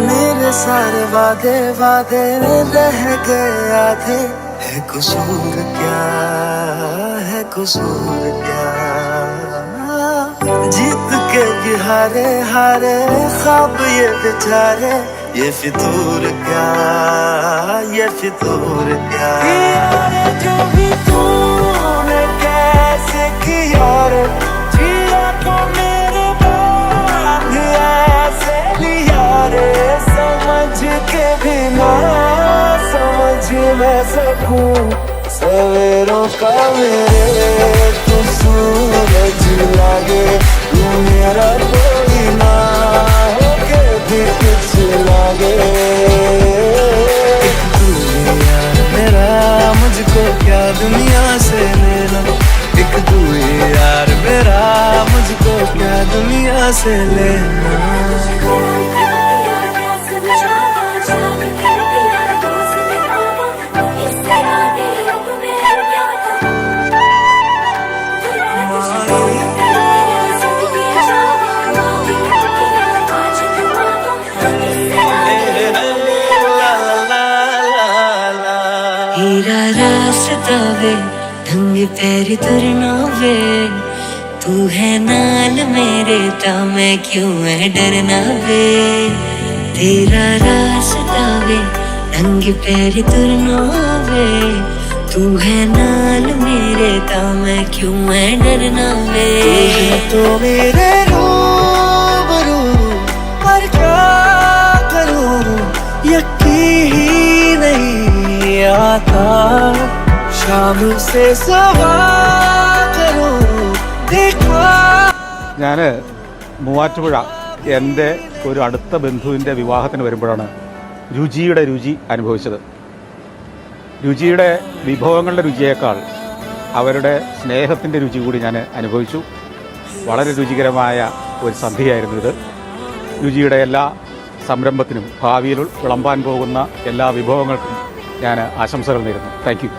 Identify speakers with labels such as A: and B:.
A: मेरे सारे वादे वादे रह गए आधे, है कसूर क्या, है कसूर क्या। जीत के भी हारे हारे ख्वाब ये बेचारे, ये फितूर क्या, ये फितूर क्या। जो भी तूने कैसे किया रे, जिया तो मेरे बाद ऐसे लिया रे, समझ के भी ना समझ मैं सकूं सवेरों का मेरे, तू सूरज लागे, तू मेरा कोई ना होके भी कुछ लागे। एक तू यार मेरा, मुझको क्या दुनिया से लेना, एक तू यार मेरा, मुझको क्या दुनिया से लेना।
B: हीरा रास्ता वे, ढंग पैरी तुरना वे, तू है नाल मेरे ता मैं क्यों है डरना वे। तेरा रास्ता वे, ढंग पैरी तुरना वे, तू है नाल मेरे ता मैं क्यों है डरना वे।
A: तो मेरे रूबरू पर क्या करूं, यकीन ही नहीं आता, शाम से सवा करूं देखा।
C: ഞാൻ മൂവാറ്റുപുഴ എൻ്റെ ഒരു അടുത്ത ബന്ധുവിൻ്റെ വിവാഹത്തിന് വരുമ്പോഴാണ് രുചിയുടെ രുചി അനുഭവിച്ചത്. രുചിയുടെ വിഭവങ്ങളുടെ രുചിയേക്കാൾ അവരുടെ സ്നേഹത്തിൻ്റെ രുചി കൂടി ഞാൻ അനുഭവിച്ചു. വളരെ രുചികരമായ ഒരു സന്ധ്യയായിരുന്നു ഇത്. രുചിയുടെ എല്ലാ സംരംഭത്തിനും ഭാവിയിൽ വിളമ്പാൻ പോകുന്ന എല്ലാ വിഭവങ്ങൾക്കും ഞാൻ ആശംസകൾ നേരുന്നു. Thank you.